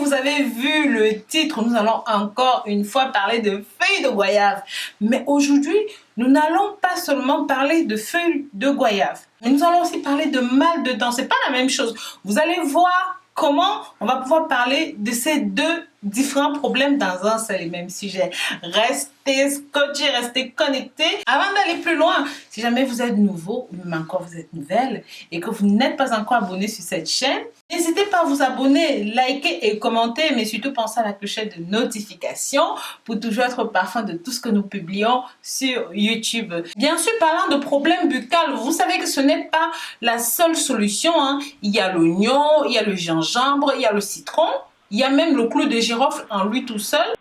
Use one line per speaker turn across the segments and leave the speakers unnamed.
vous avez vu le titre, nous allons encore une fois parler de feuilles de goyave. Mais aujourd'hui, nous n'allons pas seulement parler de feuilles de goyave. Nous allons aussi parler de mal de dents. C'est pas la même chose. Vous allez voir comment on va pouvoir parler de ces deux différents problèmes dans un seul et même sujet. Restez scotchés, restez connectés. Avant d'aller plus loin, si jamais vous êtes nouveau ou même encore vous êtes nouvelle et que vous n'êtes pas encore abonné sur cette chaîne, n'hésitez pas à vous abonner, liker et commenter, mais surtout pensez à la clochette de notification pour toujours être au parfum de tout ce que nous publions sur YouTube. Bien sûr, parlant de problèmes buccaux, vous savez que ce n'est pas la seule solution, hein. Il y a l'oignon, il y a le gingembre, il y a le citron, il y a même le clou de girofle en lui tout seul.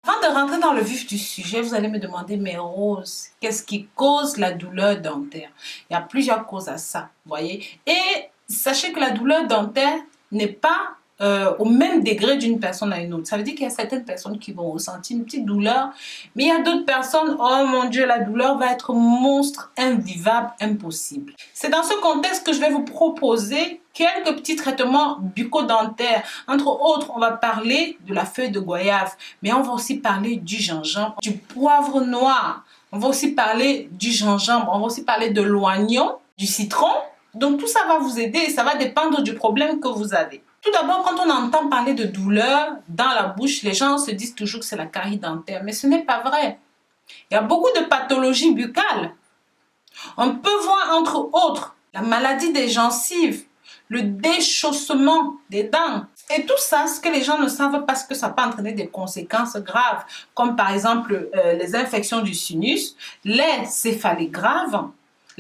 Avant de rentrer dans le vif du sujet, vous allez me demander, mais Rose, qu'est-ce qui cause la douleur dentaire? Il y a plusieurs causes à ça, vous voyez. Et sachez que la douleur dentaire n'est pas au même degré d'une personne à une autre. Ça veut dire qu'il y a certaines personnes qui vont ressentir une petite douleur, mais il y a d'autres personnes, oh mon Dieu, la douleur va être monstre, invivable, impossible. C'est dans ce contexte que je vais vous proposer quelques petits traitements bucco-dentaires. Entre autres, on va parler de la feuille de goyave, mais on va aussi parler du gingembre, du poivre noir. On va aussi parler du gingembre, on va aussi parler de l'oignon, du citron. Donc tout ça va vous aider et ça va dépendre du problème que vous avez. Tout d'abord, quand on entend parler de douleur dans la bouche, les gens se disent toujours que c'est la carie dentaire, mais ce n'est pas vrai. Il y a beaucoup de pathologies buccales. On peut voir entre autres la maladie des gencives, le déchaussement des dents. Et tout ça, ce que les gens ne savent pas, c'est que ça peut entraîner des conséquences graves, comme par exemple les infections du sinus, les céphalées graves,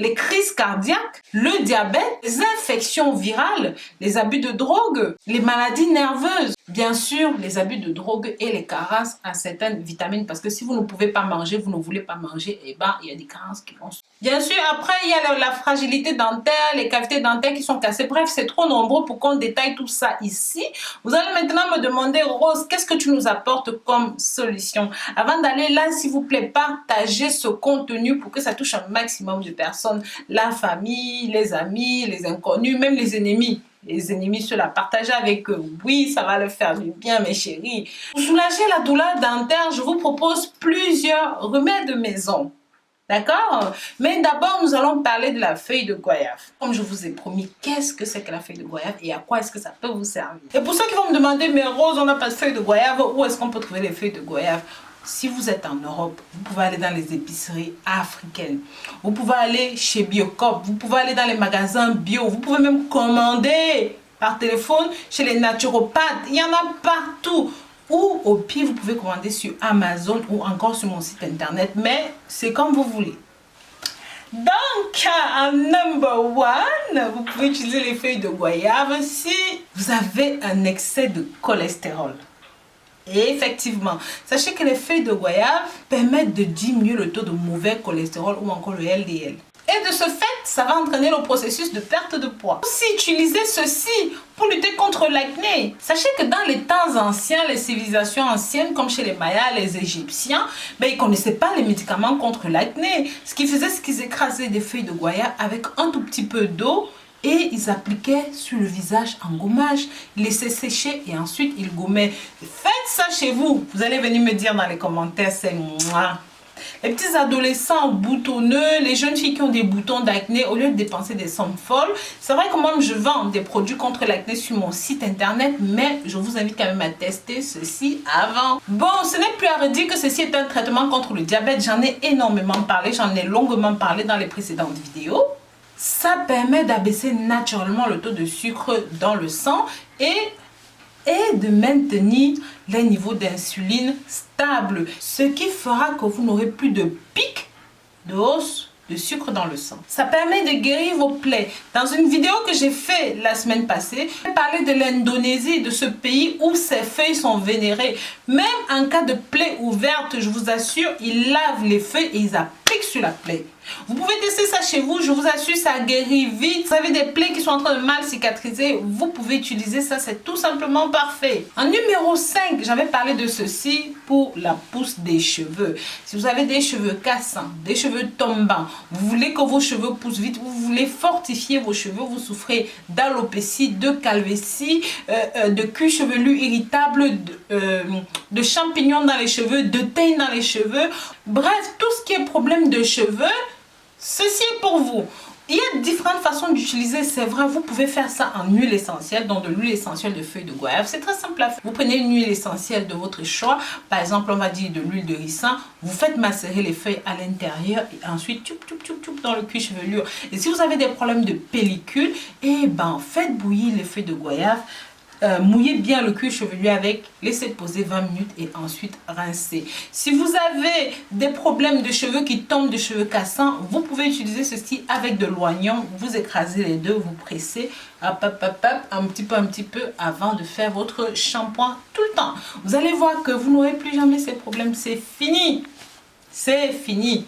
les crises cardiaques, le diabète, les infections virales, les abus de drogue, les maladies nerveuses, bien sûr les abus de drogue et les carences à certaines vitamines, parce que si vous ne pouvez pas manger, vous ne voulez pas manger, et ben il y a des carences qui vont. Bien sûr, après il y a la fragilité dentaire, les cavités dentaires qui sont cassées, bref c'est trop nombreux pour qu'on détaille tout ça ici. Vous allez maintenant me demander, Rose, qu'est-ce que tu nous apportes comme solution? Avant d'aller là, s'il vous plaît, partagez ce contenu pour que ça touche un maximum de personnes. La famille, les amis, les inconnus, même les ennemis. Les ennemis, ceux-là, partagez avec eux. Oui, ça va le faire du bien, mes chéris. Pour soulager la douleur dentaire, je vous propose plusieurs remèdes de maison. D'accord? Mais d'abord, nous allons parler de la feuille de goyave. Comme je vous ai promis, qu'est-ce que c'est que la feuille de goyave et à quoi est-ce que ça peut vous servir? Et pour ceux qui vont me demander, mais Rose, on n'a pas de feuille de goyave, où est-ce qu'on peut trouver les feuilles de goyave? Si vous êtes en Europe, vous pouvez aller dans les épiceries africaines. Vous pouvez aller chez Biocop. Vous pouvez aller dans les magasins bio. Vous pouvez même commander par téléphone chez les naturopathes. Il y en a partout. Ou au pire, vous pouvez commander sur Amazon ou encore sur mon site internet. Mais c'est comme vous voulez. Donc, en number one, vous pouvez utiliser les feuilles de goyave si vous avez un excès de cholestérol. Et effectivement, sachez que les feuilles de goyave permettent de diminuer le taux de mauvais cholestérol ou encore le LDL. Et de ce fait, ça va entraîner le processus de perte de poids. Aussi, utilisez ceci pour lutter contre l'acné. Sachez que dans les temps anciens, les civilisations anciennes, comme chez les Mayas, les Égyptiens, ils ne connaissaient pas les médicaments contre l'acné. Ce qu'ils faisaient, c'est qu'ils écrasaient des feuilles de goyave avec un tout petit peu d'eau et ils appliquaient sur le visage en gommage, ils laissaient sécher et ensuite ils gommaient. Faites ça chez vous. Vous allez venir me dire dans les commentaires, c'est moi. Les petits adolescents boutonneux, les jeunes filles qui ont des boutons d'acné, au lieu de dépenser des sommes folles, c'est vrai que moi je vends des produits contre l'acné sur mon site internet, mais je vous invite quand même à tester ceci avant. Bon, ce n'est plus à redire que ceci est un traitement contre le diabète. J'en ai énormément parlé, j'en ai longuement parlé dans les précédentes vidéos. Ça permet d'abaisser naturellement le taux de sucre dans le sang et de maintenir les niveaux d'insuline stables, ce qui fera que vous n'aurez plus de pic de hausse de sucre dans le sang. Ça permet de guérir vos plaies. Dans une vidéo que j'ai fait la semaine passée, j'ai parlé de l'Indonésie, de ce pays où ces feuilles sont vénérées. Même en cas de plaie ouverte, je vous assure, ils lavent les feuilles et ils appliquent sur la plaie. Vous pouvez tester ça chez vous, je vous assure, ça guérit vite. Vous avez des plaies qui sont en train de mal cicatriser, vous pouvez utiliser ça, c'est tout simplement parfait. En numéro 5, j'avais parlé de ceci pour la pousse des cheveux. Si vous avez des cheveux cassants, des cheveux tombants, vous voulez que vos cheveux poussent vite, vous voulez fortifier vos cheveux, vous souffrez d'alopécie, de calvitie, de cuir chevelu irritable, de champignons dans les cheveux, de teigne dans les cheveux, bref, tout ce qui est problème de cheveux, ceci est pour vous. Il y a différentes façons d'utiliser, c'est vrai, vous pouvez faire ça en huile essentielle, donc de l'huile essentielle de feuilles de goyave. C'est très simple à faire. Vous prenez une huile essentielle de votre choix, par exemple, on va dire de l'huile de ricin, vous faites macérer les feuilles à l'intérieur et ensuite, dans le cuir chevelu. Et si vous avez des problèmes de pellicule, eh ben, faites bouillir les feuilles de goyave. Mouillez bien le cuir chevelu avec, laissez poser 20 minutes et ensuite rincez. Si vous avez des problèmes de cheveux qui tombent, de cheveux cassants, vous pouvez utiliser ceci avec de l'oignon. Vous écrasez les deux, vous pressez un petit peu avant de faire votre shampoing tout le temps. Vous allez voir que vous n'aurez plus jamais ces problèmes, c'est fini. C'est fini.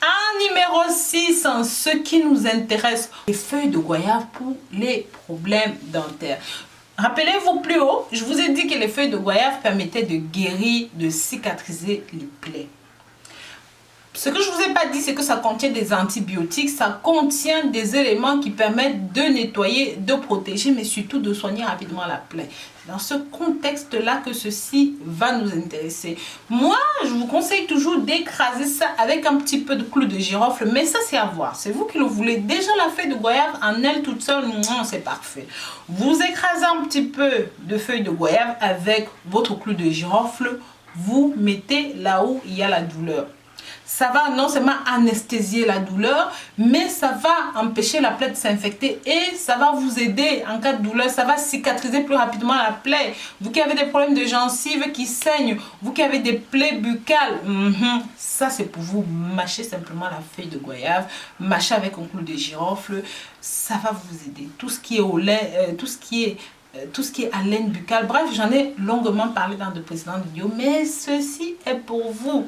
En numéro 6, ce qui nous intéresse, les feuilles de goyave pour les problèmes dentaires. Rappelez-vous plus haut, je vous ai dit que les feuilles de goyave permettaient de guérir, de cicatriser les plaies. Ce que je ne vous ai pas dit, c'est que ça contient des antibiotiques, ça contient des éléments qui permettent de nettoyer, de protéger, mais surtout de soigner rapidement la plaie. Dans ce contexte-là que ceci va nous intéresser. Moi, je vous conseille toujours d'écraser ça avec un petit peu de clou de girofle, mais ça c'est à voir. C'est vous qui le voulez. Déjà la feuille de goyave en elle toute seule, c'est parfait. Vous écrasez un petit peu de feuille de goyave avec votre clou de girofle, vous mettez là où il y a la douleur. Ça va non seulement anesthésier la douleur, mais ça va empêcher la plaie de s'infecter et ça va vous aider en cas de douleur. Ça va cicatriser plus rapidement la plaie. Vous qui avez des problèmes de gencives qui saignent, vous qui avez des plaies buccales, ça c'est pour vous. Mâchez simplement la feuille de goyave, mâchez avec un clou de girofle, ça va vous aider. Tout ce qui est au lait, tout ce qui est haleine buccale, bref, j'en ai longuement parlé dans de précédentes vidéos, mais ceci est pour vous,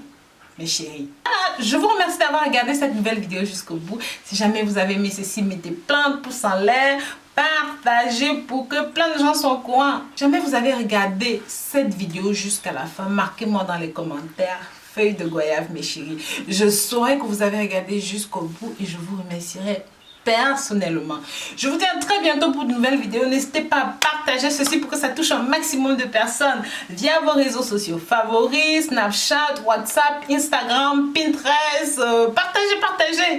mes chéris. Je vous remercie d'avoir regardé cette nouvelle vidéo jusqu'au bout. Si jamais vous avez aimé ceci, mettez plein de pouces en l'air, partagez pour que plein de gens soient au courant. Si jamais vous avez regardé cette vidéo jusqu'à la fin, marquez-moi dans les commentaires feuilles de goyave, mes chéris. Je saurai que vous avez regardé jusqu'au bout et je vous remercierai personnellement. Je vous dis à très bientôt pour de nouvelles vidéos. N'hésitez pas à partager ceci pour que ça touche un maximum de personnes via vos réseaux sociaux favoris, Snapchat, WhatsApp, Instagram, Pinterest.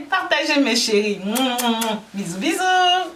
Partagez mes chéris. Bisous, bisous.